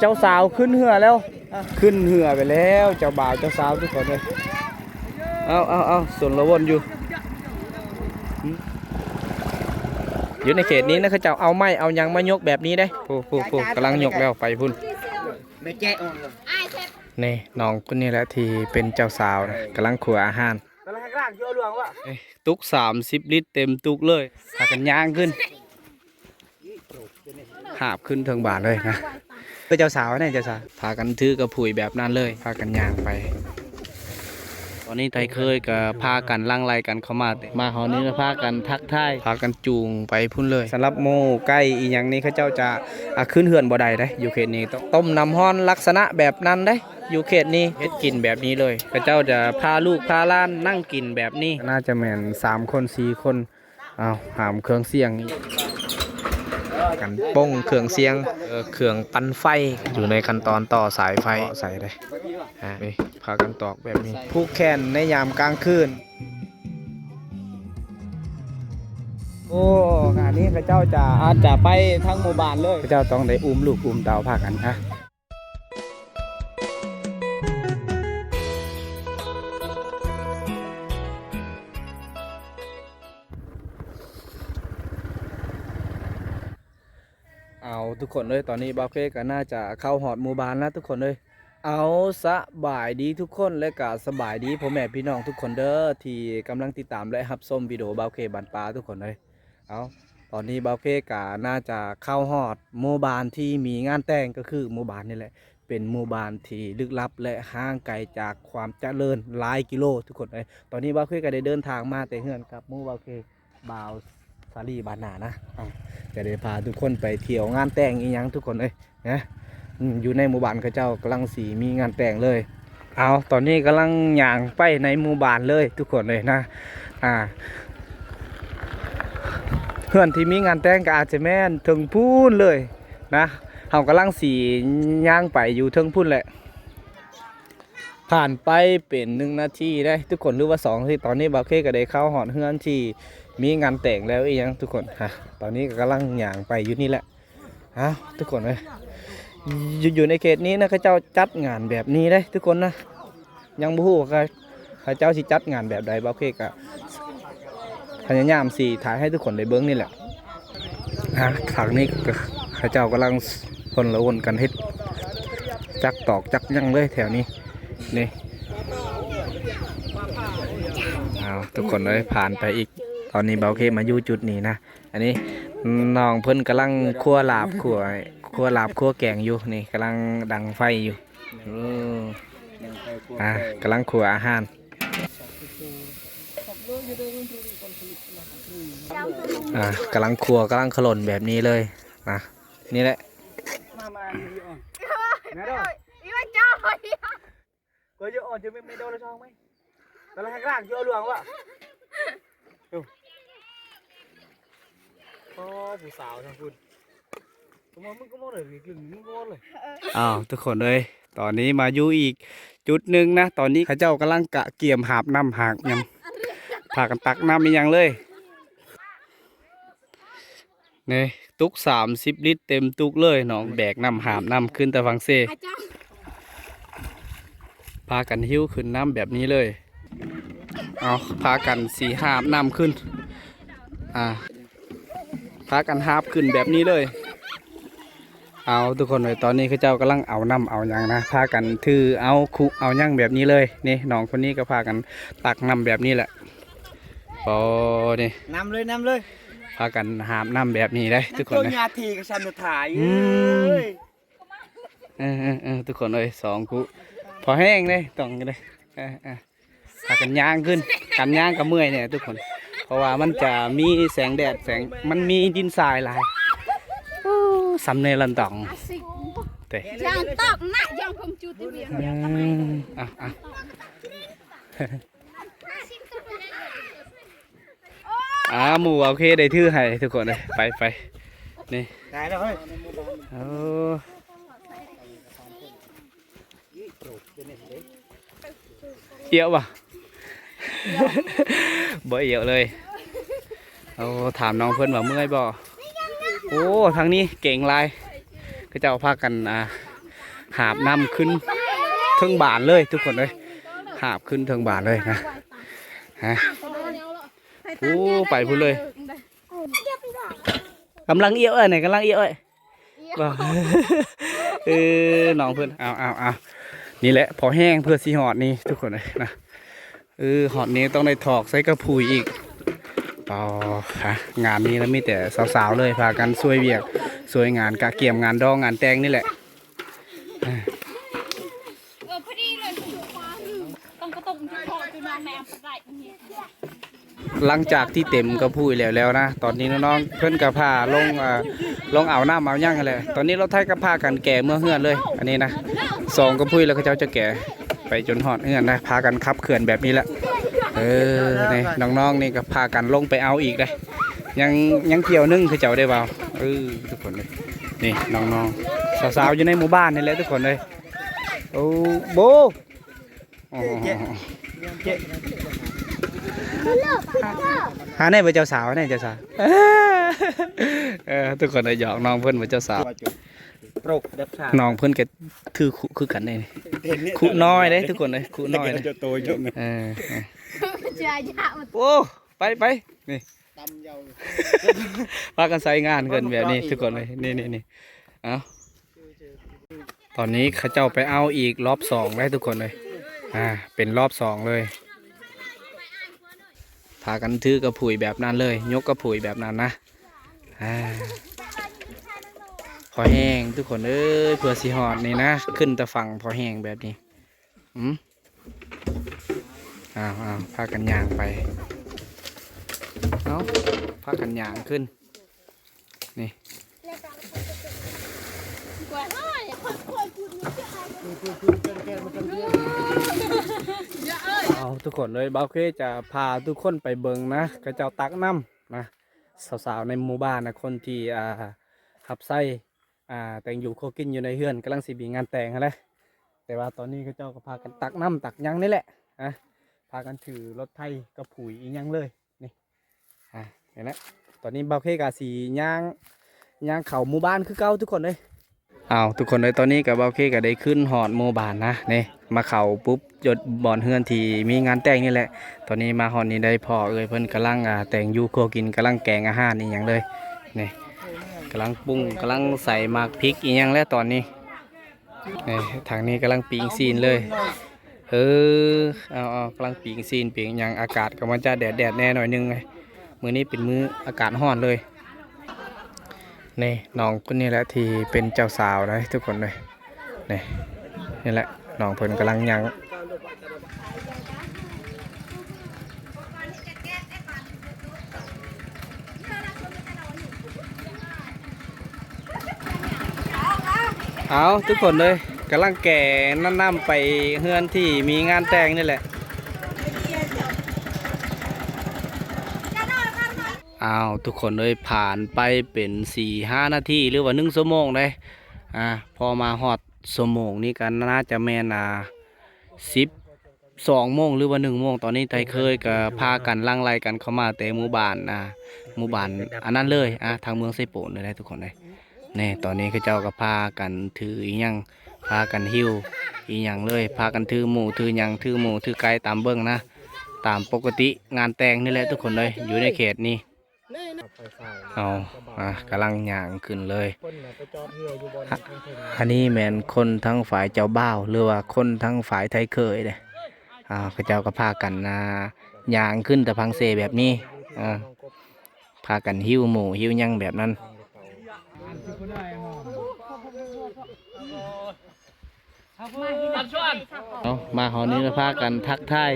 เจ้าสาวขึ้นเหือแล้วขึ้นเหือไปแล้วเจ้าบ่าวเจ้าสาวทุกคนเลยเอาส่วนละวนอยู่ในเขตนี้นะเขาเจ้าเอาไม้เอายังมายกแบบนี้ได้ผู้กำลังยกแล้วไปพุ่นนี่น้องคนนี้แหละที่เป็นเจ้าสาวนะกำลังขัวอาหารตุก30 ลิตรเต็มตุกเลยพากันย่างขึ้นหาบขึ้นถึงบาทเลยนะเป็นเจ้าสาวเนี่ยเจ้าสาวพากันถือกระผุยแบบนั้นเลยพากันย่างไปตอนนี้ไทยเคยกับพากันล่างไล่กันเข้ามาหอนี้พากันทักทายพากันจูงไปพุ่นเลยสำหรับโมใกล้อีอย่างนี้เขาเจ้าจะขึ้นเหือนบ่ได้ได้อยู่เขตนี้ต้องต้มน้ำฮ้อนลักษณะแบบนั้นได้อยู่เขตนี้เฮ็ดกินแบบนี้เลยเขาเจ้าจะพาลูกพาล้านนั่งกินแบบนี้น่าจะแม่น3 คน4 คนเอาหามเครื่องเสียงกันป้งเครื่องเสียงเครื่องปั่นไฟอยู่ในขั้นตอนต่อสายไฟใส่ได้นี่พากันตอกแบบนี้ผูกแขนในยามกลางคืนโอ้งานนี้พระเจ้าจะอาจจะไปทั้งหมู่บ้านเลยพระเจ้าต้องได้อุ้มลูกอุ้มเต่าพากันฮะเอาทุกคนเลยตอนนี้บาเฟ่ก็น่าจะเข้าหอดหมู่บ้านแล้วทุกคนเลยเอาสบายดีทุกคนและก็สบายดีพ่อแม่พี่น้องทุกคนเด้อที่กำลังติดตามและรับชมวิดีโอบาเฟ่บันปลาทุกคนเลยเอาตอนนี้บาเฟ่ก็น่าจะเข้าหอดหมู่บ้านที่มีงานแต่งก็คือหมู่บ้านนี่แหละเป็นหมู่บ้านที่ลึกลับและห่างไกลจากความเจริญหลายกิโลทุกคนเลยตอนนี้บาเฟ่ก็ได้เดินทางมาแต่เฮือนกับหมู่บาเฟ่บ่าวสาลีบานนานะจะได้พาทุกคนไปเที่ยวงานแต่งอีหยังทุกคนเลยนะอยู่ในหมู่บ้านเขาเจ้ากำลังสีมีงานแต่งเลยเอาตอนนี้กำลังย่างไปในหมู่บ้านเลยทุกคนเลยนะเพื่อนที่มีงานแต่งก็อาจจะแม่นถึงพูนเลยนะเขากำลังสีย่างไปอยู่ถึงพูนแหละผ่านไปเป็น1 นาทีได้ทุกคนหรือว่า2 นาทีตอนนี้บาเคก็ได้เข้าหอดเฮือนที่มีงานแต่งแล้วอีกยังทุกคนตอนนี้ก็กำลังย่างไปอยู่นี่แหละทุกคนเลยอยู่ในเขตนี้นะเขาเจ้าจัดงานแบบนี้ได้ทุกคนนะยังบ่ฮู้ว่าเขาเจ้าสิจัดงานแบบใดบาเคก็พยายามสิถ่ายให้ทุกคนได้เบิ่งนี่แหละฝั่งนี้เขาเจ้ากำลังคนละวนกันเฮ็ดจักตอกจักยังเลยแถวนี้นี่ทุกคนเลยผ่านไปอีกตอนนี้เบาเคมาอยู่จุดนี้นะอันนี้น้องเพิ่นกำลังคั่วลาบคั่วแกงอยู่นี่กำลังดังไฟอยู่กำลังคั่วอาหารกำลังคั่วกำลังขลุ่นแบบนี้เลยนะนี่แหละก็เยอะอ่อนจะไม่โดนแล้วช่องไหมแต่ละแห่งล่างเยอะหลวงวะดูผู้สาวทั้งคุณมึงก็มองเลยกึ่งมึงก็มองเลยทุกคนเลยตอนนี้มาอยู่อีกจุดหนึ่งนะตอนนี้ข้าเจ้ากำลังกะเกี่ยมหาบน้ำหากยังพากันตักน้ำยังเลยนี่ตุก30 ลิตรเต็มตุกเลยน้องแบกน้ำหาบน้ำขึ้นแต่ฟังเซ่พากันหิ้วขึ้นน้ำแบบนี้เลยพากันสีหาบน้ำขึ้นพากันหาบขึ้นแบบนี้เลยทุกคนเลยตอนนี้เขาเจ้ากำลังเอาน้ำเอาอย่างนะพากันถือเอาคุเอาย่างแบบนี้เลยนี่น้องคนนี้ก็พากันตักน้ำแบบนี้แหละนี่น้ำเลยพากันหาบน้ำแบบนี้ได้ทุกคนเลยนาทีกับชันถ่ายทุกคนเลย2 คุพอแห้งเลยต้องเลยพากันย่างขึ้นกันย่างกับเมื่อยเนี่ยทุกคนเพราะว่ามันจะมีแสงแดดมันมีดินทรายหลายสำเนลันตองแต่ยังตอกนะยังคงจุดที่เดียวหมูโอเคได้ทื่อให้ทุกคนเลยไปนี่ได้แล้วเฮ้ยเยอะป่ะบ่เยอะเลยถามน้องเพื่อนว่าเมื่อยบ่ทางนี้เก่งลายก็จะเอาพากัน หาบน้ำขึ้นเทิงบานเลยทุกคนเลยหาบขึ้นเทิงบานเลยนะฮะโอ้ไปพูดเลยกำลังเอี้ยวไหนกำลังเอี้ยวบอกน้องเพื่อนเอานี่แหละพอแห้งเพื่อสีหอดนี่ทุกคนเลยนะหอดนี้ต้องได้ถอกใส่กระพุยอีกต่อฮะงานนี้แล้วมีแต่สาวๆเลยพากันช่วยเวียกช่วยงานกะเกี่ยมงานดองงานแต่งนี่แหละพอดีเลยต้องกระตุกจุดพอจุดน้องแม่ใส่หลังจากที่เต็มกระพุยแล้วนะตอนนี้น้องๆเพื่อนกระพาลงเอาน้ำเอาย่างกันเลยตอนนี้เราไทยกระพากันแก่เมื่อเฮือนเลยอันนี้นะ2กระพุยแล้วก็เจ้าจะแก่ไปจนหอดเฮือนนะพากันขับเขื่อนแบบนี้แหละนี่น้องๆนี่ก็พากันลงไปเอาอีกเลยยังเกี่ยวนึ่งคือเจ้าได้เปล่าทุกคนเลยนี่น้องๆสาวๆอยู่ในหมู่บ้านนี่แหละทุกคนเลยโอ้โบหาในเป็นเจ้าสาวในเจ้าสาวทุกคนเลยหยอกน้องเพื่อนเป็นเจ้าสาวน้องเพื่อนก็ถือคุคือกันเลยคุน้อยเลยทุกคนเลยคุน้อยเลยโอ้ไปนี่พากันใส่งานกันแบบนี้ทุกคนเลยนี่เอาตอนนี้ข้าเจ้าไปเอาอีกรอบ2ได้ทุกคนเลยเป็นรอบ2เลยพากันถือกระพุยแบบนั้นเลยยกกระพุยแบบนั้นนะพอแห้งทุกคนเพื่อสีหอดนี่นะขึ้นแต่ฝั่งพอแห้งแบบนี้พากันย่างไปพากันย่างขึ้นนี่ทุกคนเลยบ่าวเคจะพาทุกคนไปเบิงนะกระเจ้าตักน้ำนะสาวๆในหมู่บ้านนะคนที่ขับไส้แต่งอยู่โคกินอยู่ในเฮือนกำลังสิบีงานแต่งอะไรแต่ว่าตอนนี้กระเจ้าก็พากันตักน้ำตักยังนี่แหละพากันถือรถไถกระผุยอีกยังเลยนี่เห็นไหมตอนนี้บ่าวเคกาสีย่างเข่าหมู่บ้านคือเก่าทุกคนเลยทุกคนเลยตอนนี้กับบ่าวเคก็ได้ขึ้นหอดหมู่บ้านนะนี่มาเข่าปุ๊บหยดบอนเฮือนที่มีงานแต่งนี่แหละตอนนี้มาหอดนี้ได้พอเพิ่นกำลังแต่งยูโคกินกำลังแกงอาหารนี่อย่างเลยนี่กำลังปรุงกำลังใส่หมากพริกอีกอย่างแล้วตอนนี้นี่ทางนี้กำลังปิ้งซีนเลยกำลังปิ้งซีนปิ้งอย่างอากาศก็มันจะแดดแน่หน่อยนึงเลยมื้อนี้เป็นมื้ออากาศร้อนเลยนี่น้องคนนี้แหละที่เป็นเจ้าสาวนะทุกคนเลยนี่แหละน้องเพิ่นกำลังยังทุกคนเลยกำลังแก่น้ำไปเฮือนที่มีงานแต่งนี่แหละทุกคนเลยผ่านไปเป็น 4-5 นาทีหรือว่า1 ชั่วโมงเลยพอมาฮอดชั่วโมงนี้กันน่าจะแม่น12 โมงหรือว่า1 โมงตอนนี้ไทยเคยก็พากันลังไล่กันเข้ามาแต่หมู่บ้านหมู่บ้านอันนั้นเลยทางเมืองไซโปนเลยทุกคนเลยนี่ตอนนี้เขาเจ้าก็พากันถืออีหยังพากันหิ้วอีหยังเลยพากันถือหมูถือหยังถือหมูถือไก่ตามเบิ้งนะตามปกติงานแต่งนี่แหละทุกคนเลยอยู่ในเขตนี้กำลังย่างขึ้นเลยอันนี้แมนคนทั้งฝ่ายเจ้าบ่าวหรือว่าคนทั้งฝ่ายไทยเคยเลยเขาเจ้าก็พากันย่างขึ้นแต่พังเซแบบนี้พากันหิ้วหมูหิ้วหยังแบบนั้นมาหอนี้พากันทักทาย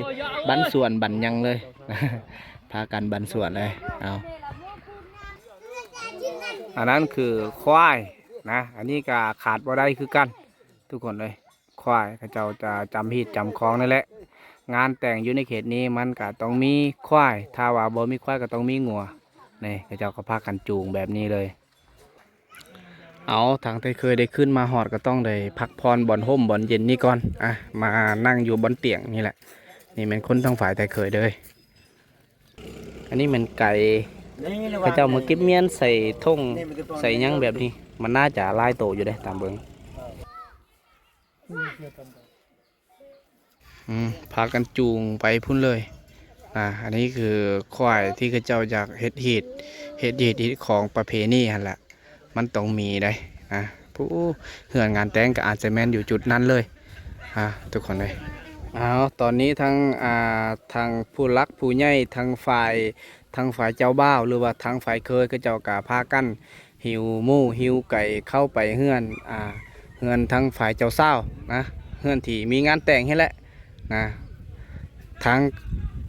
บันส่วนบันยังเลยพากันบันส่วนเลยอันนั้นคือควายนะอันนี้ก็ขาดบ่ได้คือกันทุกคนเลยควายเขาเจ้าจะจำฮีดจำคล้องนั่นแหละงานแต่งอยู่ในเขตนี้มันก็ต้องมีควายถ้าว่าบ่มีควายก็ต้องมีงัวนี่เขาเจ้าก็พากันจูงแบบนี้เลยทางไทยเคยได้ขึ้นมาหอดก็ต้องได้พักพรบ่อนห่มบ่อนเย็นนี่ก่อนมานั่งอยู่บนเตียงนี่แหละนี่เป็นคนทั้งฝ่ายไทยเคยเลยอันนี้มันไก่พระเจ้ามาเก็บเมียนใส่ทงใส่ยังแบบนี้มันน่าจะลายโตอยู่ได้ตามเบิ้ง พากันจูงไปพุ่นเลยอันนี้คือควายที่เขาเจ้าอยากเฮ็ดของประเพณีหั่นแหละมันต้องมีได้ผู้เฮือนงานแต่งก็อาจจะแม่นอยู่จุดนั้นเลยทุกคนเลยเอาตอนนี้ทางผู้รักผู้ใหญ่ทางฝ่ายเจ้าบ่าวหรือว่าทางฝ่ายเคยก็เจ้ากะพากันหิวหมูหิวไก่เข้าไปเฮือนทางฝ่ายเจ้าสาวนะเฮือนที่มีงานแต่งให้แหละทาง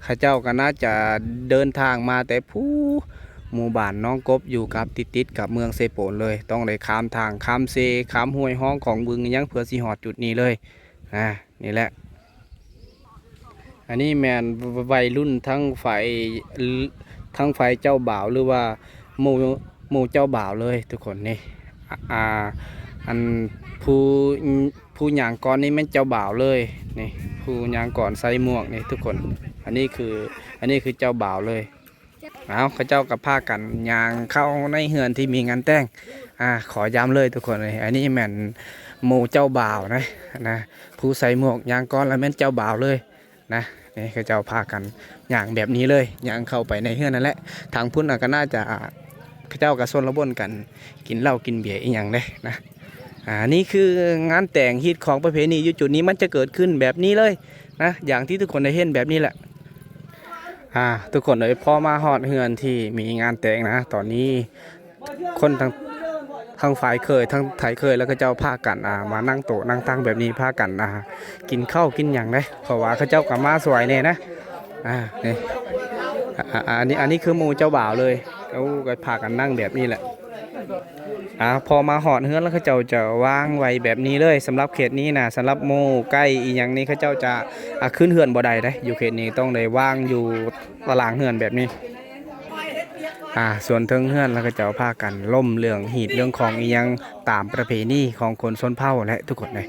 ข้าเจ้าก็น่าจะเดินทางมาแต่ผู้หมู่บ้านน้องกบอยู่กับติดกับเมืองเซโปนเลยต้องได้ข้ามทางข้ามเซข้ามห้วยห้องของบึงยังเพื่อสิหอดจุดนี้เลยนี่แหละอันนี้แมนวัยรุ่นทั้งฝ่ายเจ้าบ่าวหรือว่าหมู่เจ้าบ่าวเลยทุกคนนี่อันผู้หยางก่อนนี่แม่นเจ้าบ่าวเลยนี่ผู้หยางก่อนใส่หมวกนี่ทุกคนอันนี้คือเจ้าบ่าวเลยเขาเจ้ากับผ้ากันยางเข้าในเฮือนที่มีงานแต่งขอย้ำเลยทุกคนเลยอันนี้แม่นหมู่เจ้าบ่าวนะผู้ใส่หมวกยางก่อนแล้วแม่นเจ้าบ่าวเลยนะนี่เขาเจ้าผ้ากันอย่างแบบนี้เลยยางเข้าไปในเฮือนนั่นแหละทางพุ่นก็น่าจะเขาเจ้ากับส่วนระบนกันกินเหล้ากินเบียร์อีกอย่างเลยนะนี่คืองานแต่งฮิตของประเพณีอยู่จุดนี้มันจะเกิดขึ้นแบบนี้เลยนะอย่างที่ทุกคนได้เห็นแบบนี้แหละทุกคนเลยพอมาฮอดเฮือนที่มีงานแต่งนะตอนนี้คนทั้งฝ่ายเคยทั้งไทยเคยแล้วก็เจ้าพากันมานั่งโต๊ะนั่งตั้งแบบนี้พากันกินข้าวกินอย่างได้เพราะว่าเขาเจ้ากับมาสวยเนี่ยนะนี่อันนี้คือหมู่เจ้าบ่าวเลยเขาก็พากันนั่งแบบนี้แหละพอมาหอดเฮือนแล้วเขาเจ้าจะวางไว้แบบนี้เลยสำหรับเขตนี้นะสำหรับหมู่ใกล้อีอย่างนี้เขาเจ้าจะขึ้นเฮือนบ่ได้ได้อยู่เขตนี้ต้องได้วางอยู่ตารางเฮือนแบบนี้ส่วนเทิงเฮือนแล้วก็เจ้าพากันล่มเรื่องหีดเรื่องของอียังตามประเพณีของคนชนเผ่าและทุกคนเลย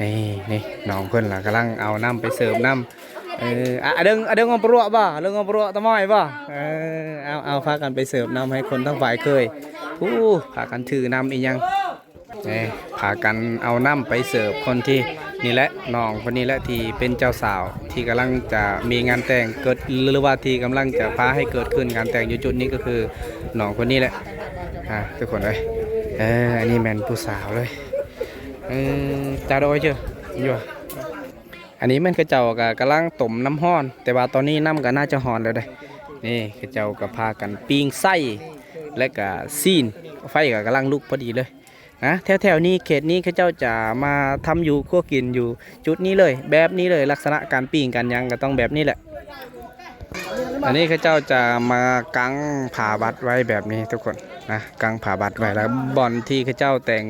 นี่น้องเพิ่นล่ะกำลังเอาน้ำไปเสิร์ฟน้ำเดิงเอาปลวกบ่เรื่องเอาปลวกตะม้อยบ่เอาพากันไปเสิร์ฟน้ำให้คนทั้งฝ่ายเคยพากันถือน้ำอียังพากันเอาน้ำไปเสิร์ฟคนที่นี่แหละน้องคนนี้แหละที่เป็นเจ้าสาวที่กำลังจะมีงานแต่งเกิดหรือว่าที่กำลังจะพาให้เกิดขึ้นงานแต่งอยู่จุดนี้ก็คือน้องคนนี้แหละทุกคนเลยอันนี้แมนผู้สาวเลยจ่าโดยเชื่ออยู่อันนี้มันกระเจ้ากับกำลังต้มน้ำห้อนแต่ว่าตอนนี้น้ำก็น่าจะหอนแล้วได้นี่กระเจ้าก็พากันปิ้งไส้และก็ซีนไฟก็กำลังลุกพอดีเลยแถวนี้เขตนี้เขาเจ้าจะมาทำอยู่คั่วกินอยู่จุดนี้เลยแบบนี้เลยลักษณะการปิ้งกันยังก็ต้องแบบนี้แหละอันนี้เขาเจ้าจะมากังผ่าบัตรไว้แบบนี้ทุกคนกังผ่าบัตรไว้แล้วบอนที่เขาเจ้าแต่ง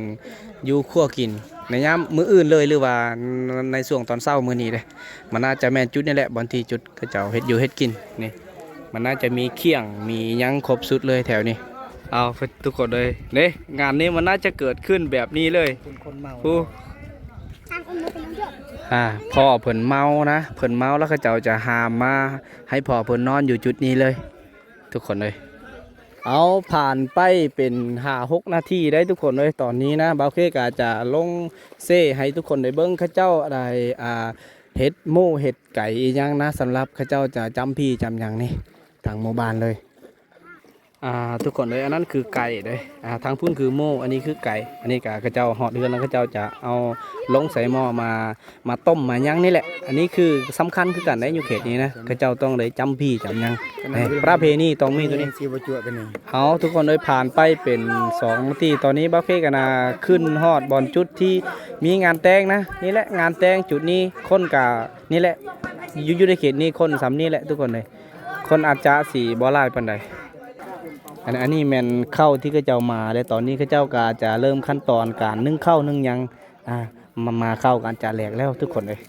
อยู่คั่วกินในย่ามมื้ออื่นเลยหรือว่าในช่วงตอนเช้ามื้อนี้เลยมันน่าจะแม่นจุดนี่แหละบอนที่จุดเขาเจ้าเฮ็ดอยู่เฮ็ดกินนี่มันน่าจะมีเคี่ยงมียังครบสุดเลยแถวนี้เอาทุกคนเลยเนี่ยงานนี้มันน่าจะเกิดขึ้นแบบนี้เลยพ่อเพิ่นเมานะเพิ่นเมาแล้วเขาเจ้าจะหามมาให้พ่อเพิ่นนอนอยู่จุดนี้เลยทุกคนเลยเอาผ่านไปเป็น5-6 นาทีได้ทุกคนเลยตอนนี้นะบ่าวเคก็จะลงเซ่ให้ทุกคนได้เบิ้งเขาเจ้าอะไรเห็ดหมูเห็ดไก่อีกอย่างนะสำหรับเขาเจ้าจะจำพี่จำอย่างนี้ทางหมู่บ้านเลยทุกคนเลยอันนั้นคือไก่เลยทางพุ่นคือโม่อันนี้คือไก่อันนี้กระเจ้าหอดเดือนแล้วกระเจ้าจะเอาลงใส่หม้อมาต้มมาย่างนี่แหละอันนี้คือสำคัญคือกันได้อยู่เขตนี้นะกระเจ้าต้องเลยจำพี่จำยังประเพณีต้องมีตัวนี้เอาทุกคนเลยผ่านไปเป็น2 นาทีตอนนี้บ้าเฟ่กันขึ้นฮอดบอลจุดที่มีงานแต่งนะนี่แหละงานแต่งจุดนี้คนกะนี่แหละอยู่ในเขตนี้คนสำนี่แหละทุกคนเลยคนอาจจะสีบ่หลายปานใดอันนี้แมนเข้าที่เขาเจ้ามาเลยตอนนี้เขาเจ้าก็จะเริ่มขั้นตอนการนึ่งข้าวนึ่งยังมาเข้ากันจะแหลกแล้วทุกคนเลย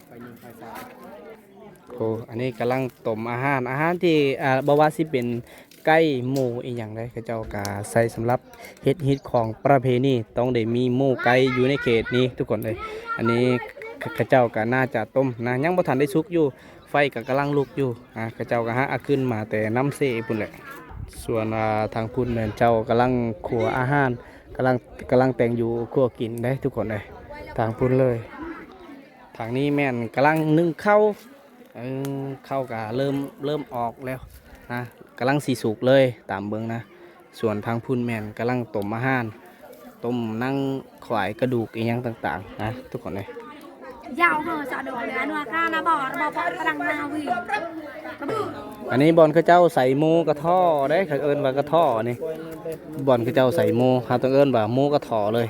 อันนี้กำลังต้มอาหารที่บว่าสิเป็นไก่หมูอีกอย่างไรเขาเจ้าก็ใส่สำหรับเฮ็ดฮิตของประเพณีต้องได้มีหมูไก่อยู่ในเขตนี้ทุกคนเลยอันนี้เขาเจ้าก็น่าจะต้มนะยังบ่ทันได้สุกอยู่ไฟก็กำลังลุกอยู่เขาเจ้าก็ขึ้นมาแต่น้ำเซ่ปุ่นแหละส่วนทางพุ่นแม่นเจ้ากำลังขัวอาหารกำลังแต่งอยู่ขัวกินได้ทุกคนเลย ทางพุ่นเลยทางนี้แม่นกำลังนึ่งข้าวข้าวก็เริ่มออกแล้วนะกำลังสีสุกเลยตามเบิ้งนะส่วนทางพุ่นแม่นกำลังต้มอาหารต้มนั่งขวายกระดูกอีกอย่างต่างๆนะทุกคนเลย ยาวเหอะจะดูเลยนัวข้านะบอกพลังนาวี อันนี้บอลเขาเจ้าใส่หมูกระท่อได้เขาเอิ้นว่ากระท่อนี่บอลเขาเจ้าใส่หมูเขาต้องเอิ้นว่าหมูกระท่อเลย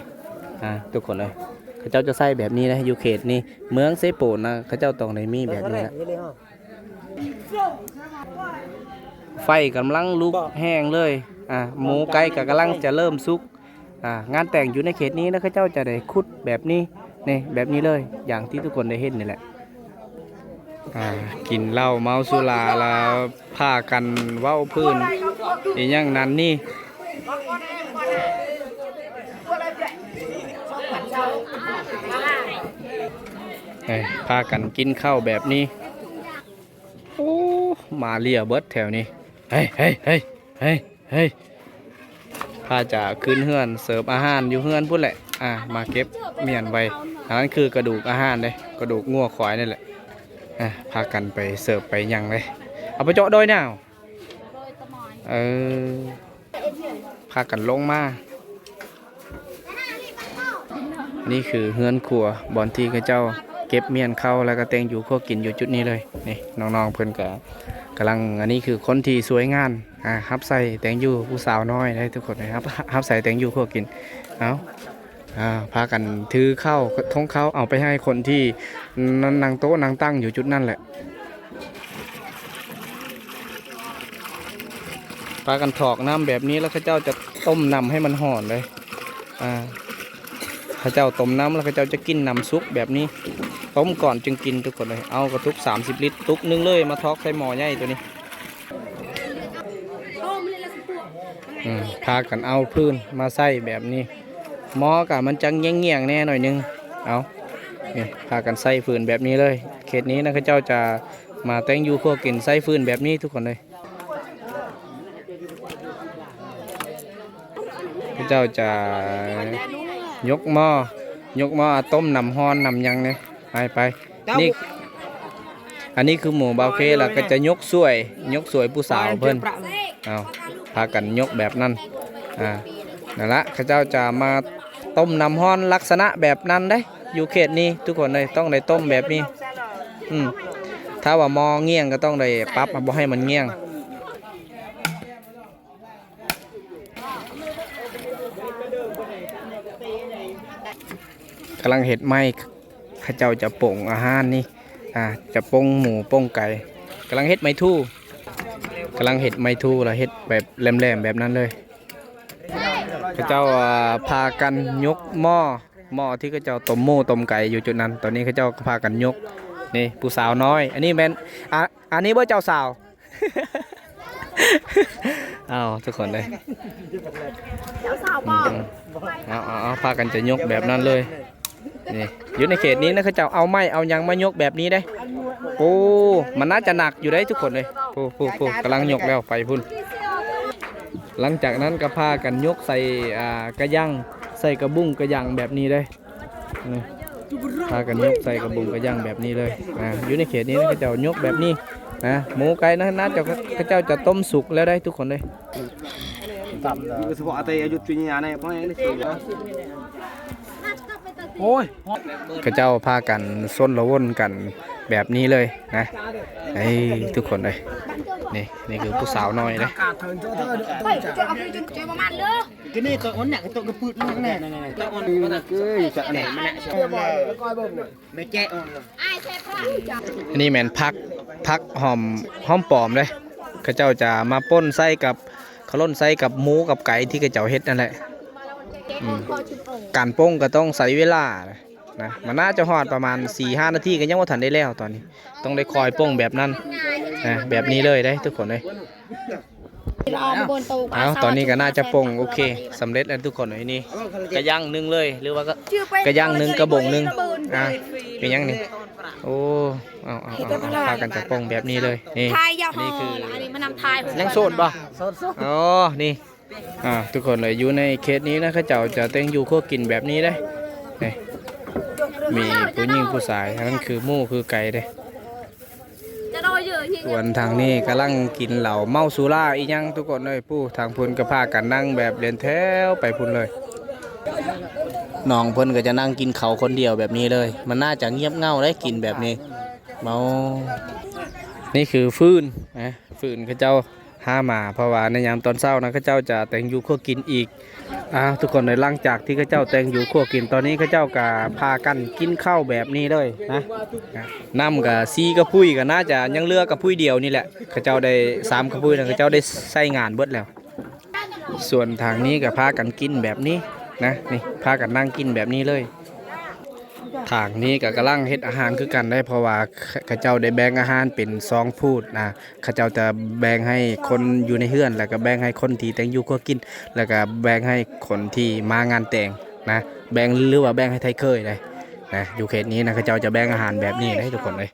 ทุกคนเลยเขาเจ้าจะใส่แบบนี้นะอยู่เขตนี้เมืองเซโปนนะเขาเจ้าต้องในมีแบบนี้นะไฟกำลังลุกแห้งเลยหมูไก่ก็กำลังจะเริ่มสุกงานแต่งอยู่ในเขตนี้นะเขาเจ้าจะได้คุดแบบนี้นี่แบบนี้เลยอย่างที่ทุกคนได้เห็นนี่แหละกินเหล้าเมาสุราแล้วพากันเว้าพื้นอีกอย่างนั้นนี่พากันกินข้าวแบบนี้โอ้มาเลียเบิดแถวนี้เฮ้ยพาจะขึ้นเฮือนเสิร์ฟอาหารอยู่เฮือนพุ่นแหละมาเก็บเมียนไว้อันนั้นคือกระดูกอาหารเลยกระดูกงัวควายนี่แหละพากันไปเสิร์ฟไปยังเลยเอาไปเจาะโดยแนวพากันลงมานี่คือเฮือนครัวบอนที่เขาเจ้าเก็บเมียนเข้าแล้วก็แต่งอยู่ข้อกินอยู่จุดนี้เลยนี่น้องๆเพิ่นก็กำลังอันนี้คือคนที่สวยงานฮับใส่แต่งอยู่ผู้สาวน้อยได้ทุกคนนะครับฮับใส่แต่งอยู่ข้อกินเอาพากันถือเข้าท้องเข้าเอาไปให้คนที่นั่งโต๊ะนั่งตั้งอยู่จุดนั่นแหละพากันถอกน้ำแบบนี้แล้วข้าเจ้าจะต้มน้ำให้มันห่อนเลยข้าเจ้าต้มน้ำแล้วข้าเจ้าจะกินน้ำซุปแบบนี้ต้มก่อนจึงกินทุกคนเลยเอากระตุก30 ลิตรตุกนึงเลยมาทอกใส่หม้อใหญ่ตัวนี้พากันเอาพื้นมาใส่แบบนี้หม้อกะมันจังเงี้ยงแน่หน่อยนึงเอาพากันใส่ฟืนแบบนี้เลยเขตนี้นะข้าเจ้าจะมาแต่งอยู่ครัวกินใส่ฟืนแบบนี้ทุกคนเลยข้าเจ้าจะยกหม้อต้มน้ำฮ้อนน้ำยังเนี่ยไปนี่อันนี้คือหมูบาเฟ่แล้วก็จะยกสวยผู้สาวเพิ่นเอาพากันยกแบบนั้นนั่นละข้าเจ้าจะมาต้มน้ำฮ้อนลักษณะแบบนั้นได้อยู่เขตนี้ทุกคนเลยต้องได้ต้มแบบนี้ถ้าว่ามอเงี้ยงก็ต้องได้ปรับบ่ให้มันเงี้ยงกำลังเห็ดไหมข้าเจ้าจะป่งอาหารนี่จะป่งหมูป่งไก่กำลังเห็ดไม้ทู่แล้วเห็ดแบบแหลมๆแบบนั้นเลยข้าเจ้าพากันยกหม้อที่ข้าเจ้าต้มหมูต้มไก่อยู่จุดนั้นตอนนี้ข้าเจ้าพากันยกนี่ผู้สาวน้อยอันนี้แมนอันนี้เบอร์เจ้าสาวเอาทุกคนเลยเจ้าสาวบอกเอาพากันจะยกแบบนั้นเลยนี่อยู่ในเขตนี้นะเขาเจ้าเอาไม้เอายังมายกแบบนี้ได้โอ้มันน่าจะหนักอยู่ได้ทุกคนเลยโอ้กำลังยกแล้วไฟพุ่นหลังจากนั้นก็พากันยกใส่กระยังใส่กระบุ้งกระยังแบบนี้เลยนี่พากันยกใส่กระบุ้งกระยังแบบนี้เลยอยู่ในเขตนี้นะเขาเจ้ายกแบบนี้หมูไก่นะเขาเจ้าจะต้มสุกแล้วได้ทุกคนเลยโอ้ยข้าเจ้าพากันส้นละวนกันแบบนี้เลยนะทุกคนเลยนี่คือผู้สาวน้อยเลยอันนี้แมนพักหอมปลอมเลยข้าเจ้าจะมาป้นไส้กับข้าวล้นไส้กับหมูกับไก่ที่ข้าเจ้าเฮ็ดนั่นแหละการป้งก็ต้องใส่เวลานะมันน่าจะหอดประมาณ 4-5 นาทีก็ยังว่าทันได้แล้วตอนนี้ต้องได้คอยป้งแบบนั้นแบบนี้เลยได้ทุกคนเลยตอนนี้ก็น่าจะป้งโอเคสำเร็จแล้วทุกคนเลยนี่กระย่างนึงเลยหรือว่าก็กระย่างนึงกระบ่งนึงเป็นยังนี่โอ้เอาพากันจะป้งแบบนี้เลยนี่นี่คือยังโสดป่ะอ๋อนี่ทุกคนเลยอยู่ในเคสนี้นะข้าเจ้าจะแต่งอยู่ข้อกินแบบนี้ได้ มีผู้หญิงผู้ชายนั่นคือหมู่คือไก่เด้ จะโดนเยอะที่ ส่วนทางนี้กำลังกินเหล้าเมาสุราอีหยังทุกคนเลยผู้ทางพุ่นก็พากันนั่งแบบเรียนแถวไปพุ่นเลยน้องเพิ่นก็จะนั่งกินเขาวคนเดียวแบบนี้เลย มันน่าจะเงียบเง่าได้กินแบบนี้เมานี่คือฟืนนะฟืนเขาเจ้าห้ามาเพราะว่าในยามตอนเช้านะเขาเจ้าจะแต่งอยู่คั่วกินอีกทุกคนในหลังจากที่เขาเจ้าแต่งอยู่คั่วกินตอนนี้เขาเจ้าก็พากันกินข้าวแบบนี้เลยนะน้ำกับซีกระพุ้ยก็น่าจะยังเหลือกระพุ้ยเดียวนี่แหละเขาเจ้าได้3กระพุ้ยนะเขาเจ้าได้ใช้งานเบิดแล้ว ส่วนทางนี้ก็พากันกินแบบนี้นะนี่พากันนั่งกินแบบนี้เลยทางนี้ก็กำลังเฮ็ดอาหารคือกันได้เพราะว่าเขาเจ้าได้แบ่งอาหารเป็น2พูดนะเขาเจ้าจะแบ่งให้คนอยู่ในเฮือนแล้วก็แบ่งให้คนที่แต่งอยู่ก็กินแล้วก็แบ่งให้คนที่มางานแต่งนะแบ่งหรือว่าแบ่งให้ไทยเคยเลยนะอยู่เขตนี้นะเขาเจ้าจะแบ่งอาหารแบบนี้ให้ทุกคนเลย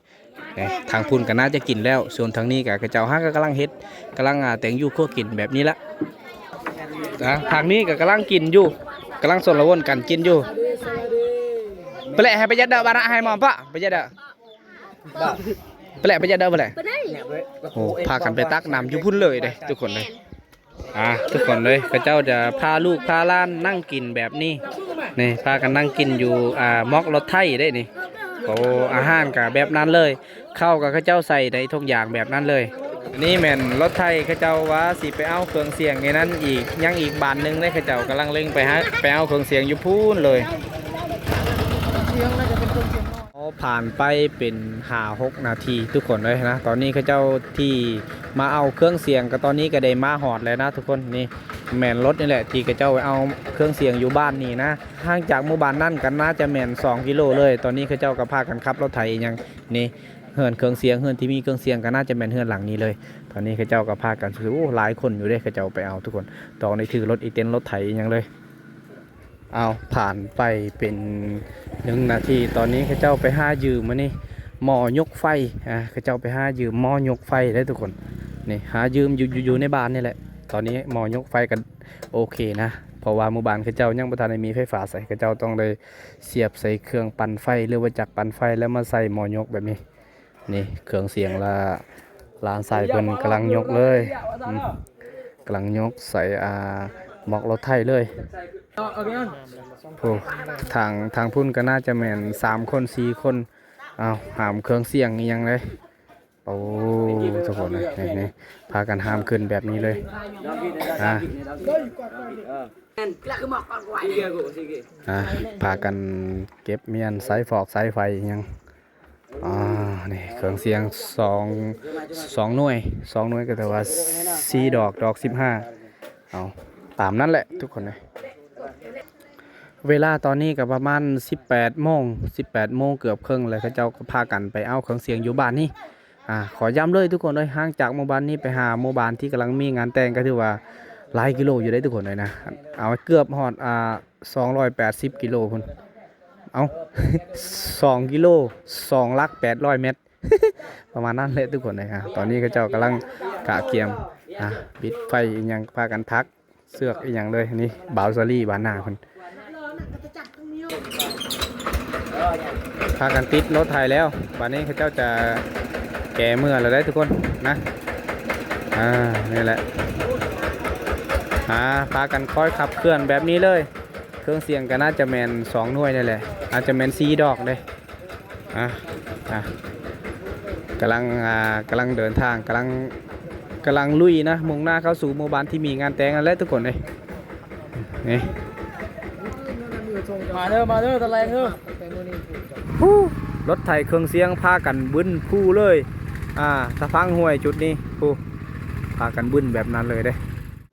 นะทางพุ่นก็น่าจะกินแล้วส่วนทางนี้ก็เขาเจ้าก็กำลังเฮ็ดกำลังแต่งอยู่ก็กินแบบนี้ละทางนี้ก็กำลังกินอยู่กำลังสนละวนกันกินอยู่ไปเลยให้ไปยัดเดาบาระให้หมอปะไปยัดเดาไปเลยไปยัดเดาไปเลยโอ้พากันไปตักน้ำอยู่พุ่นเลยเลยทุกคนเลยทุกคนเลยพระเจ้าจะพาลูกพาล้านนั่งกินแบบนี้นี่พากันนั่งกินอยู่ม็อกรถไถได้นี่โอ้อาหารกับแบบนั้นเลยเข้ากับข้าเจ้าใส่ในทุกอย่างแบบนั้นเลยนี่แม่นรถไทยข้าเจ้าว่าสิไปเอาเครื่องเสียงในนั้นอีกยังอีกบานหนึงเลยข้าเจ้ากำลังเร่งไปเอาเครื่องเสียงอยู่พูนเลยผ่านไปเป็น5-6 นาทีทุกคนเลยนะตอนนี้ข้าเจ้าที่มาเอาเครื่องเสียงก็ตอนนี้ก็ได้มาหอดแล้วนะทุกคนนี่แม่นรถนี่แหละที่ข้าเจ้าไปเอาเครื่องเสียงอยู่บ้านนี่นะห่างจากหมู่บ้านนั่นกันน่าจะแม่น2 กิโลเลยตอนนี้ข้าเจ้าก็พากันขับรถไถยังนี่เฮือนเครื่องเสียงเฮือนที่มีเครื่องเสียงก็น่าจะเป็นเฮือนหลังนี้เลยตอนนี้ข้าเจ้าก็พากันซื้อหลายคนอยู่เด้ข้าเจ้าไปเอาทุกคนตอนนี้ถือรถอีเต็นรถไถยังเลยเอาผ่านไปเป็น1 นาทีตอนนี้ข้าเจ้าไปหายืมมานี่หม้อยกไฟข้าเจ้าไปหายืมหม้อยกไฟได้ทุกคนนี่หายืมอยู่ในบ้านนี่แหละตอนนี้หม้อยกไฟกันโอเคนะเพราะว่าหมู่บ้านข้าเจ้ายังบ่ทันได้มีไฟฟ้าใส่ข้าเจ้าต้องเลยเสียบใส่เครื่องปั่นไฟหรือว่าจักรปั่นไฟแล้วมาใส่หม้อยกแบบนี้นี่เครื่องเสียงละลานใส่เพิ่นกำลังยกเลยกำลังยกใส่หมอกรถไถเลยโอ้ทางพุ่นก็น่าจะแม่น3 คน 4 คนหามเครื่องเสียงอีหยังเลยโอ้ทุกคนเลยนี่พากันหามขึ้นแบบนี้เลยพากันเก็บเมียนสายฟอกสายไฟอีหยังนี่เครื่องเสียง2 หน่วยก็แต่ว่า4 ดอก 15เอาตามนั้นแหละทุกคนเลยเวลาตอนนี้ก็ประมาณ18 โมงเกือบครึ่งเลยเขาเจ้าก็พากันไปเอาเครื่องเสียงอยู่บ้านนี่ขอย้ำเลยทุกคนเลยห่างจากหมู่บ้านนี้ไปหาหมู่บ้านที่กำลังมีงานแต่งก็ถือว่าหลายกิโลอยู่ได้ทุกคนเลยนะเอาเกือบฮอด280 กิโลพุ่นเอา2 กิโล2 ลัก 800 เมตร ประมาณนั้นเลยทุกคนเลยตอนนี้เขาเจ้ากำลังกะเกียมปิดไฟอีกอย่างพากันพักเสือกอีกอย่างเลยนี่บาวซารี่บานหน้าคนพากันติดรถไถแล้ววันนี้เขาเจ้าจะแก่เมื่อแล้วได้ทุกคนนะนี่แหละพากันค่อยขับเคลื่อนแบบนี้เลยเครื่องเสียงก็น่าจะแมน2 หน่วยนี่แหละอาจจะแมน4 ดอกเลยกำลังเดินทางกำลังลุยนะมุ่งหน้าเข้าสู่หมู่บ้านที่มีงานแต่งกันแล้วทุกคนเลยนี่มาเด้อตะแรงเด้อรถไถเครื่องเสียงพากันบึ้นผู้เลยสะพังห้วยจุดนี้ผู้พากันบึ้นแบบนั้นเลยเด้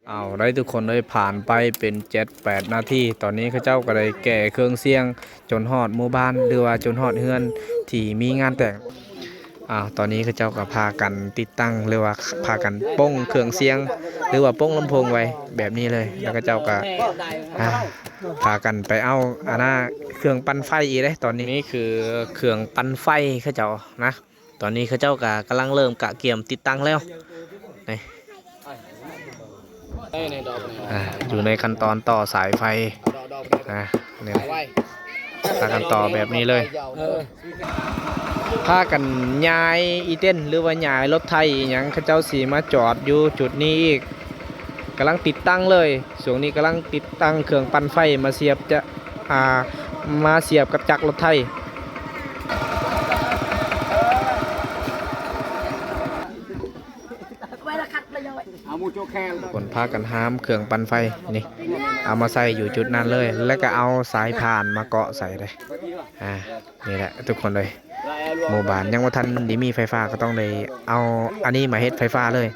เอาได้ทุกคนเลยผ่านไปเป็น 7-8 นาทีตอนนี้เขาเจ้าก็ได้แก่เครื่องเสียงจนฮอดหมู่บ้านหรือว่าจนฮอดเฮือนที่มีงานแต่งตอนนี้เขาเจ้าก็พากันติดตั้งหรือว่าพากันป้งเครื่องเสียงหรือว่าป้งลำโพงไว้แบบนี้เลยแล้วก็เจ้าก็พากันไปเอาเครื่องปั่นไฟอีกเลยตอนนี้คือเครื่องปั่นไฟเขาเจ้านะตอนนี้เขาเจ้าก็กำลังเริ่มกะเกี่ยมติดตั้งแล้วอยู่ในขั้นตอนต่อสายไฟนี่ พากันต่อแบบนี้เลยพากันย้ายอีเต้นหรือว่าย้ายรถไทยอหยังเขาเจ้าสีมาจอดอยู่จุดนี้อีกกำลังติดตั้งเลยช่วงนี้กำลังติดตั้งเครื่องปั่นไฟมาเสียบจะมาเสียบกับจักรรถไทยคนพากันห้ามเครื่องปั่นไฟนี่เอามาใส่อยู่จุดนั้นเลยแล้วก็เอาสายพานมาเกาะใส่เลยนี่แหละทุกคนเลยหมู่บ้านยังว่าทันดีมีไฟฟ้าก็ต้องเลยเอาอันนี้มาเฮ็ดไฟฟ้าเลย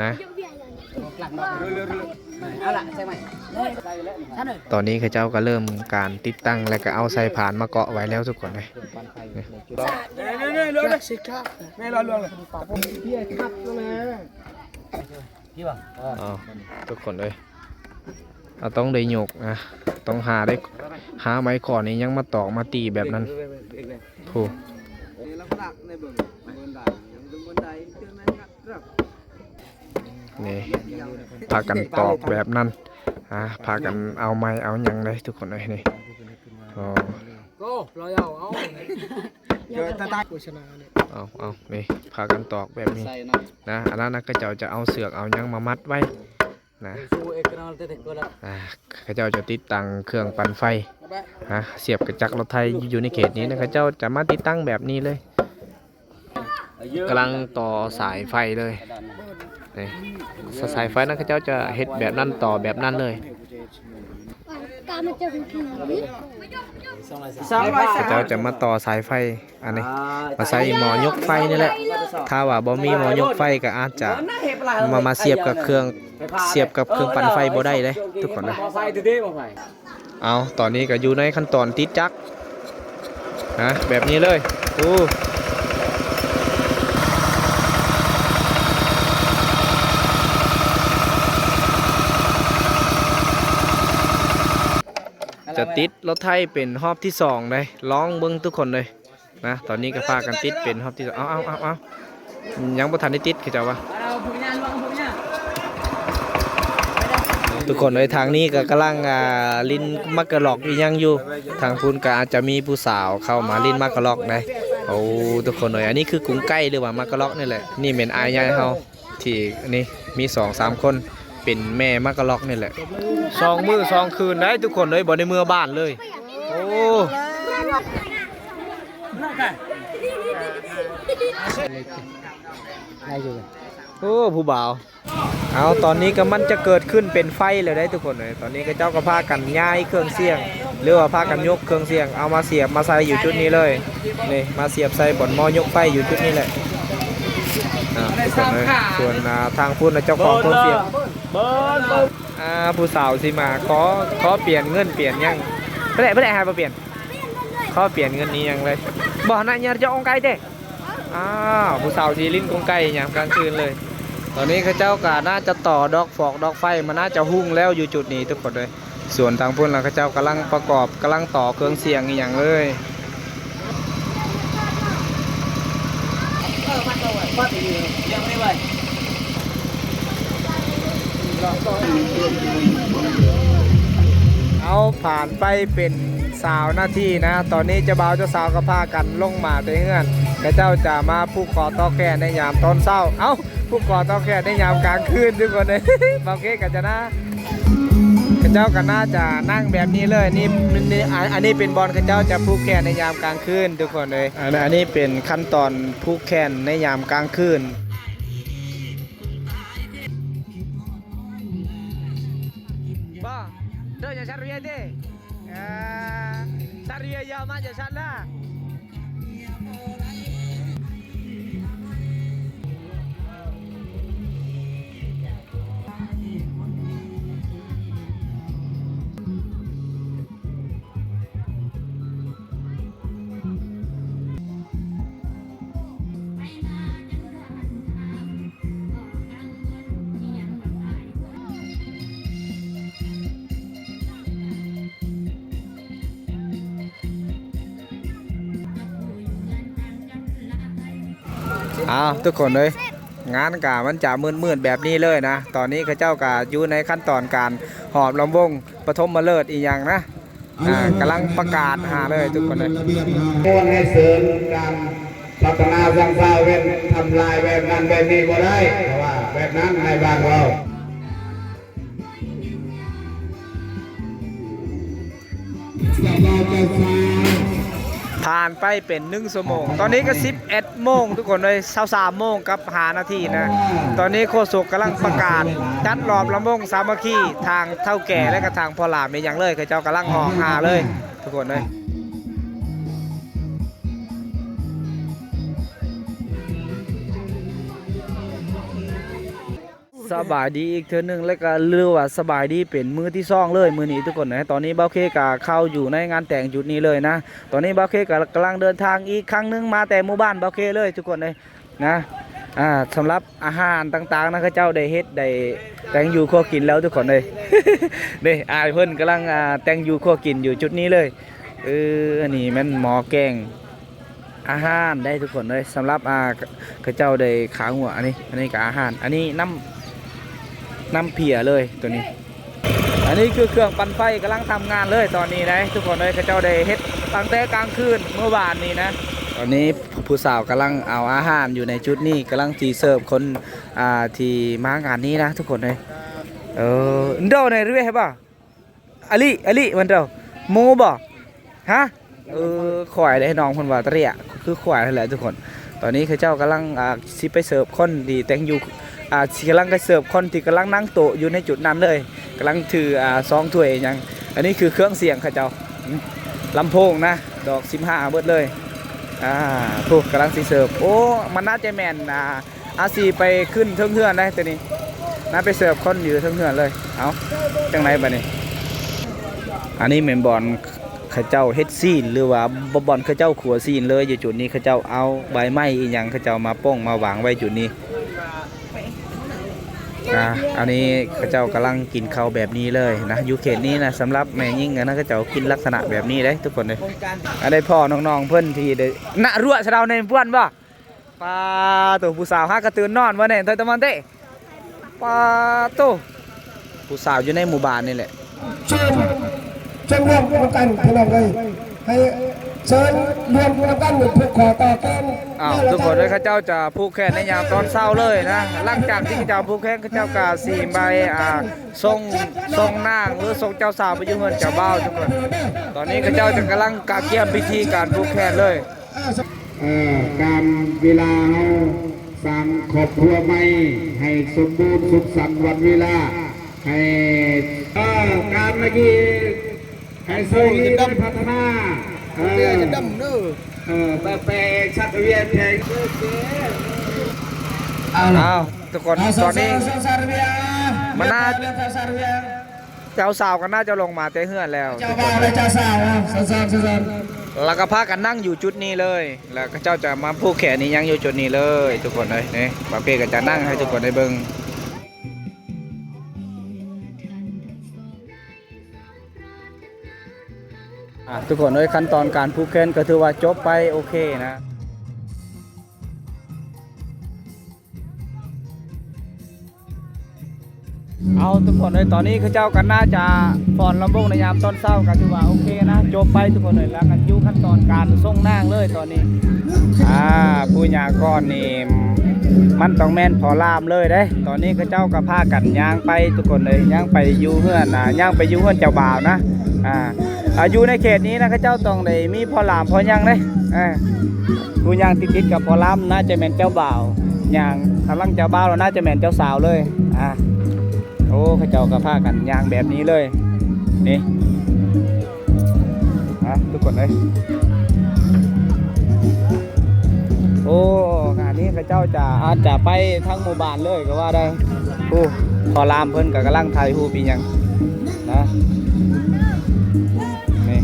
นะตอนนี้เขาเจ้าก็เริ่มการติดตั้งแล้วก็เอาสายพานมาเกาะไว้แล้วทุกคนเลยทุกคนเลยเราต้องได้โยกนะต้องหาไม้ขอนี้ยังมาตอกมาตีแบบนั้นถูกนี่พากันตอกแบบนั้นพากันเอาไม้เอาหยังเลยทุกคนเลยนี่เอานี่พากันตอกแบบนี้นะอันนั้นก็จะเอาเสือกเอาหยังมามัดไว้นะเขาเจ้าจะติดตั้งเครื่องปั่นไฟเสียบกระจักรรถไทยอยู่ในเขตนี้นะเขาเจ้าจะมาติดตั้งแบบนี้เลยกำลังต่อสายไฟเลยนี่สายไฟนะเขาเจ้าจะเฮ็ดแบบนั้นต่อแบบนั้นเลยเขาเจ้าจะมาต่อสายไฟอันนี้มาใส่หมอยกไฟนี่แหละถ้าว่าบ่มีหมอยกไฟก็อาจจะมาเสียบกับเครื่องปั่นไฟบ่ได้เลยทุกคนนะเอาตอนนี้ก็อยู่ในขั้นตอนติดจักรแบบนี้เลยจะติดรถไทยเป็นรอบที่2เลยร้องเบิ้งทุกคนเลยนะตอนนี้ก็พากันติดเป็นรอบที่2เอายังบ่ทันได้ติดคือเจ้าวะทุกคนเลยทางนี้ก็กำลังลิ้นมักกะลอกอีกยังอยู่ทางพูนก็อาจจะมีผู้สาวเข้ามาลิ้นมักกะลอกได้ทุกคนเลยอันนี้คือกรุงไก่หรือว่ามักกะลอกนี่แหละนี่เป็นอายยายเฮาที่นี่มี 2-3 คนเป็นแม่มักกะลอกนี่แหละ2 มื้อ 2 คืนได้ทุกคนเลยบ่ได้เมื่อบ้านเลยผู้บ่าวเอาตอนนี้ก็มันจะเกิดขึ้นเป็นไฟเลยได้ทุกคนเลยตอนนี้ก็เจ้าก็พากันย้ายเครื่องเสียงหรือว่าพากันยกเครื่องเสียงเอามาเสียบมาใส่อยู่จุดนี้เลยนี่มาเสียบใส่บนหม้อยกไฟอยู่จุดนี้แหละทุกคนเลยส่วนทางพูดเจ้าของเครื่องเสียงผู้สาวสิมาขอเปลี่ยนเงินเปลี่ยนยังไม่ได้ให้มาเปลี่ยนขอเปลี่ยนเงินนี้ยังเลยบอกนะเนี่ยจะองไก่เด้ผู้สาวสีลิ้นกงไก่ยามกลางคืนเลยตอนนี้ข้าเจ้าก็น่าจะต่อดอกไฟมันน่าจะหุ่งแล้วอยู่จุดนี้ทุกคนเลยส่วนทางพุ่นข้าเจ้ากำลังประกอบกำลังต่อเครื่องเสียงอย่างเลยเอาผ่านไปเป็น20 นาทีนะตอนนี้เจ้าบ่าวเจ้าสาวก็พากันลงมาเตื้อนข้าเจ้าจะมาผูกคอต่อแขนในยามตอนเช้าผูกคอต่อแขนในยามกลางคืนทุกคนเลยโอเคกันจะนะข้าเจ้าก็น่าจะนั่งแบบนี้เลยนี่อันนี้เป็นบอลข้าเจ้าจะผูกแขนในยามกลางคืนทุกคนเลยอันนี้เป็นขั้นตอนผูกแขนในยามกลางคืนDoña Sarriete, Sarriete ya más ya sana. ทุกคนเลยงานกะมันจะมืดๆแบบนี้เลยนะตอนนี้ข้าเจ้ากะอยู่ในขั้นตอนการหอบลำวงปฐมฤกษ์อีกอย่างนะ กำลังประกาศหาเลยทุกคนเลย มวนให้เสริมการพัฒนาสร้างสรรค์เว้นทำลายแบบนั้นแบบนี้บ่ได้เพราะว่าแบบนั้นในบ้านเรา ผ่านไปเป็น1 ชั่วโมงตอนนี้ก็11 โมงทุกคนเลย23 โมงกับ5 นาทีนะตอนนี้โฆษกกำลังประกาศจัดรอบลำวงสามัคคีทางเท่าแก่และก็ทางพ่อหลามเป็นอย่างเลยเขาเจ้ากำลังห่อหาเลยทุกคนเลยสบายดีอีกเทื่อนึงแล้วก็เรือว่าสบายดีเป็นมือที่ซ่องเลยมือนี้ทุกคนนะตอนนี้เบ้าเคกเข้าอยู่ในงานแต่งจุดนี้เลยนะตอนนี้เบ้าเคกำลังเดินทางอีกครั้งนึงมาแต่หมู่บ้านเบ้าเคเลยทุกคนเลยนะสำหรับอาหารต่างๆนะข้าเจ้าได้เฮ็ดได้แต่งอยู่ครัวกินแล้วทุกคนเลย นี่อายเพิ่นกำลังแต่งอยู่ครัวกินอยู่จุดนี้เลยอันนี้มันหมอแกงอาหารได้ทุกคนเลยสำหรับข้าเจ้าได้ขาหัวอันนี้กับอาหารอันนี้น้ำเพียเลยตัวนี้อันนี้คือเครื่องปั่นไฟกำลังทำงานเลยตอนนี้นะทุกคนเลยข้าเจ้าได้เฮ็ดตั้งแต่กลางคืนเมื่อวานนี้นะตอนนี้ผู้สาวกำลังเอาอาหารอยู่ในชุดนี้กำลังจีเสิร์ฟคนที่มางานนี้นะทุกคนเลยเดาในเรื่องใช่ป่ะอลิมันเดาโมบ่ฮะขวายเลยน้องคนว่าตะเรียคือขวายนั่นแหละทุกคนตอนนี้ข้าเจ้ากำลังสิไปเสิร์ฟคนที่แต่งอยู่กำลังเสิร์ฟคนที่กำลังนั่งโต๊ะอยู่ในจุดนั้นเลยกำลังถือซองถ้วยอย่างอันนี้คือเครื่องเสียงข้าเจ้าลำโพงนะดอก15เบิดเลยถูกกำลังสิเสิร์ฟโอ้มันน่าจะแมนสีไปขึ้นเทิงเฮือนได้ตัวนี้น่าไปเสิร์ฟคนอยู่เทิงเฮือนเลยเอาจังไรบ้านี้อันนี้เมนบอลข้าเจ้าเฮ็ดซีนหรือว่าบอลข้าเจ้าขัวซีนเลยอยู่จุดนี้ข้าเจ้าเอาใบไม้อีหยังข้าเจ้ามาป้องมาวางไว้จุดนี้อันนี้ข้าเจ้ากำลังกินข้าวแบบนี้เลยนะอยู่เขตนี้นะสำหรับแม่ยิ่งนะข้าเจ้ากินลักษณะแบบนี้เลยทุกคนเลยได้พ่อน้องๆเพื่อนที่ได้ณรั่วชะดาวในเพื่อนบ่ปลาตัวผู้สาวฮักกระตือนนอนวะเนี่ยตะมันเต้ปลาตัวผู้สาวอยู่ในหมู่บ้านนี่แหละเชิญรวมกันพี่น้องเลยให้เชิญรวมกันผูกคอต่อกันทุกคนเลยข้าเจ้าจะผูกแขนในยามตอนเช้าเลยนะหลังจากที่ข้าเจ้าผูกแขนข้าเจ้ากาสีใบทรงนางหรือทรงเจ้าสาวไปยุ่งเงินเจ้าบ่าวทุกคนตอนนี้ข้าเจ้าจะกำลังกาเกี่ยมพิธีการผูกแขนเลยการเวลาเราสร้างครอบครัวใหม่ให้สมบูรณ์สุขสันต์วันเวลาให้การเมื่อกี้ให้สวยได้พัฒนาจะดำเนอแปลชัดเวียนเพลงทุกคนตอนนี้มันน่าเจ้าสาวก็น่าจะลงมาเตะเฮือนแล้วเจ้าบ่าวและเจ้าสาวแล้วก็พากันนั่งอยู่จุดนี้เลยแล้วก็เจ้าจะมาผูกแขนนี้ยังอยู่จุดนี้เลยทุกคนเลยนี่บาเป้ก็จะนั่งให้ทุกคนได้เบิ่งทุกคนเลยขั้นตอนการผูกแขนก็ถือว่าจบไปโอเคนะเอาทุกคนเลยตอนนี้ข้าเจ้ากันน่าจะฟ้อนลำวงในยามตอนเช้ากันถือว่าโอเคนะจบไปทุกคนเลยแล้วกันอยู่ขั้นตอนการส่งนางเลยตอนนี้ผู้ยาก้อนนี่มันต้องแม่นพอลามเลยได้ตอนนี้ข้าเจ้าก็พากันย่างไปทุกคนเลยย่างไปอยู่เฮือนย่างไปอยู่เฮือนเจ้าบ่าวนะอยู่ในเขตนี้นะข้าเจ้าต้องได้มีพอลามพอย่างเลยผู้ย่างติดกับพอลามน่าจะแม่นเจ้าบ่าวย่างกำลังเจ้าบ่าวแล้วน่าจะแม่นเจ้าสาวเลยโอ้ข้าเจ้าก็พากันย่างแบบนี้เลยนี่ทุกคนเลยโอ้งานนี้ข้าเจ้าอาจจะไปทั้งหมู่บ้านเลยก็ว่าได้พอลามเพิ่นก็กำลังถ่ายรูปอีหยังนะนี่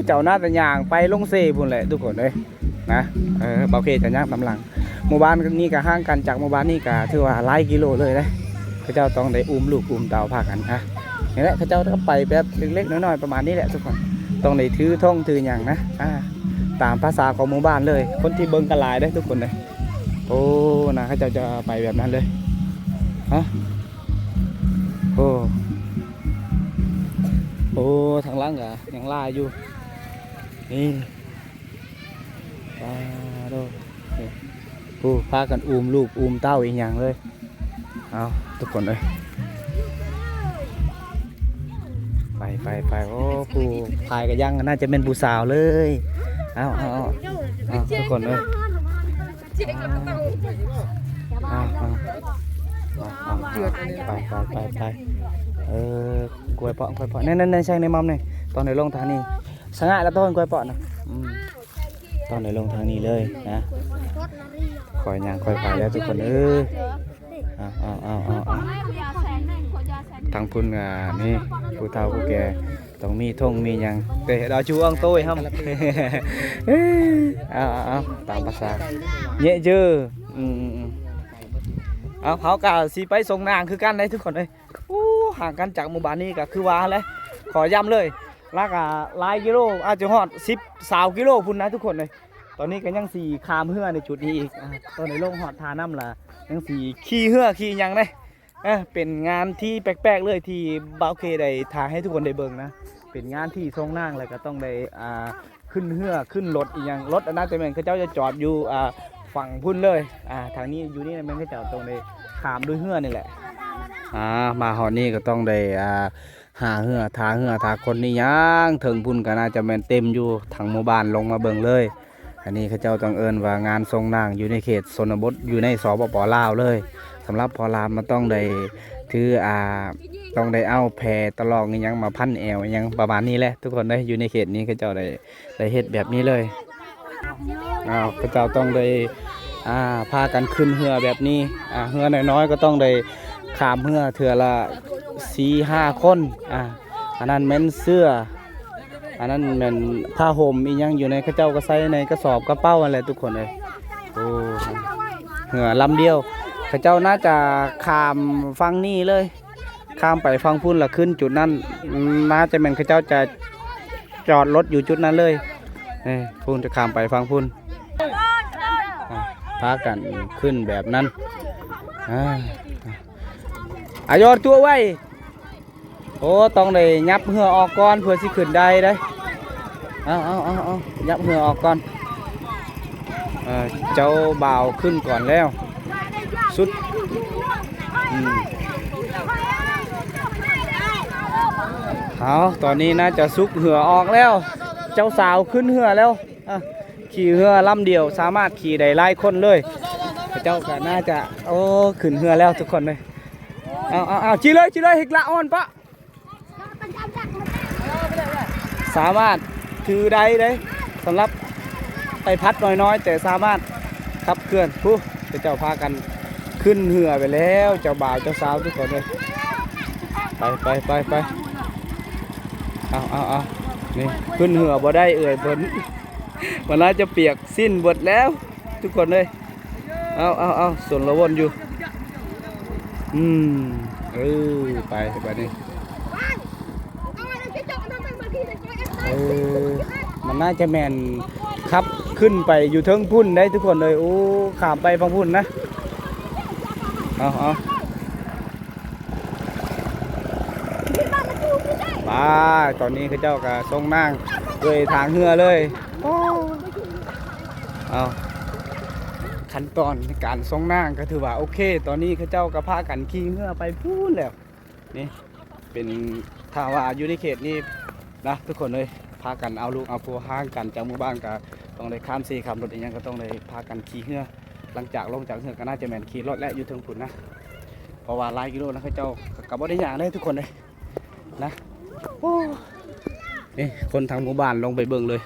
เจ้าหน้าตะยางไปลงเซ่พุ่นแหละทุกคนเลยนะเบาเคจะย่างตำลังหมู่บ้านนี้ก็ห่างกันจากหมู่บ้านนี้ก็ถือว่าหลายกิโลเลยนะข้าเจ้าต้องได้อุ้มลูกอุ้มเต่าพากันนี่แหละข้าเจ้าก็ไปแบบเล็กๆน้อยๆประมาณนี้แหละทุกคนต้องได้ถือท่องถืออย่างนะตามภาษาของหมู่บ้านเลยคนที่เบิ่งกันหลายได้ทุกคนเลย โอ้นะเขาจะไปแบบนั้นเลยฮะโอ้โอ้ทางหล่างกะยังล่าอยู่นี่ปลาโดนี่โอ้พากันอุ้มลูกอุ้มเต้าอีกอย่างเลยเอาทุกคนเลยไปโอ้ผู้พายกับยังน่าจะเป็นผู้สาวเลยเอาทุกคนเลยไปกล้วยเปาะนั่นใช่ในมัมนี่ตอนไหนลงทางนี้สง่ายแล้วต้นกล้วยเปาะนะตอนไหนลงทางนี้เลยนะคอยย่างคอยไปแล้วทุกคนทางพุ่นนี่ผู้เฒ่าผู้แก่ต้องมีธงมีหยังแต่เราชูอังโต้ยครับเอาตามภาษาเยอะเจอเขากะสีไปส่งนางคือกันเลยทุกคนเลยห่างกันจากหมู่บ้านนี้ก็คือว่าเลยขอย้ำเลยลากหลายกิโลอาจจะฮอด10-20 กิโลพุ่นนะทุกคนเลยตอนนี้ก็ยังสีคามเหือในจุดนี้อีกตอนในโลกฮอดทาน้ำละยังสีขี้เหือขี้หยังเลยเป็นงานที่แปลกๆเลยที่บ่าวเคได้ถ่ายให้ทุกคนได้เบิ่งนะเป็นงานที่ทรงนางเลยก็ต้องได้ขึ้นเหือขึ้นรถอีกอย่างรถอันนั้นแต่แม่นเขาเจ้าจะจอดอยู่ฝั่งพุ่นเลยทางนี้อยู่นี่มันก็จะตรงในขามด้วยเหือนี่แหละมาหอนี่ก็ต้องได้หาเหือทาคนนี่ยังถึงพุ่นก็น่าจะแม่นเต็มอยู่ทางหมู่บ้านลงมาเบิ่งเลยอันนี้เขาเจ้าต้องเอิ้นว่างานทรงนางอยู่ในเขตชนบทอยู่ในสปป.ลาวเลยสำหรับพอลาวมันต้องได้ถือต้องได้เอาแพตลองยังมาพันแอวยังประมาณนี้แหละทุกคนได้อยู่ในเขตนี้เขาเจ้าได้เฮ็ดแบบนี้เลยเขาเจ้าต้องได้พากันขึ้นเหือแบบนี้เหือน้อยๆก็ต้องได้ขามเหือเถื่อละ4-5 คนอันนั้นแม่นเสื้ออันนั้นแม่นผ้าห่มอีกยังอยู่ในเขาเจ้าก็ใส่ในกระสอบกระเป๋าอะไรทุกคนเลยโอ้เหือลำเดียวเขาเจ้าน่าจะข้ามฟังนี่เลยข้ามไปฟังพุ่นละขึ้นจุดนั้นน่าจะแม่นเขาเจ้าจะจอดรถอยู่จุดนั้นเลยพุ่นจะข้ามไปฟังพุ่นพากันขึ้นแบบนั้นยอดตัวไว้โอ้ต้องได้ยับเหือออกก่อนเพื่อสิขึ้นได้ได้เอายับเหือออกก่อนเจ้าบ่าวขึ้นก่อนแล้วสุดเอาตอนนี้น่าจะซุกเหือออกแล้วเจ้าสาวขึ้นเหือแล้วขี่เหือลำเดียวสามารถขี่ได้หลายคนเลยเจ้าก็น่าจะขึ้นเหือแล้วทุกคนเลยเอาชี้เลยเฮกละอ่อนปะสามารถถือได้เลยสำหรับไปพัดน้อยๆแต่สามารถขับเคลื่อนเจ้าพากันขึ้นเหือไปแล้วเจ้าบ่าวเจ้าสาวทุกคนเลยไปเอานี่ขึ้นเหือบ่ได้เพิ่นมันน่าจะเปียกสิ้นหมดแล้วทุกคนเลยเอาส่วนละวนอยู่ไปนี่มันน่าจะแม่นครับขึ้นไปอยู่เทิงพุ่นได้ทุกคนเลยข้ามไปฟังพุ่นนะเอาไปตอนนี้เขาเจ้าก็ทรงนั่งด้วยทางเหือเลยเอาขั้นตอนในการทรงนั่งก็ถือว่าโอเคตอนนี้เขาเจ้าก็พากันขี่เหือไปพูนแล้วนี่เป็นถ้าว่าอยู่ในเขตนี้นะทุกคนเลยพากันเอาลูกเอาผัวห่างกันจากหมู่บ้านก็ต้องได้ข้ามซีขับรถอย่างนี้ก็ต้องได้พากันขี่เหือหลังจากลงจากเหือก็น่าจะแม่นขี่รถและอยู่เทิงพุ่นนะเพราะว่าหลายกิโลนะเขาเจ้ากับบ่ได้ยากเลยทุกคนเลยนะนี่คนทางหมู่บ้านลงไปเบิ่งเลย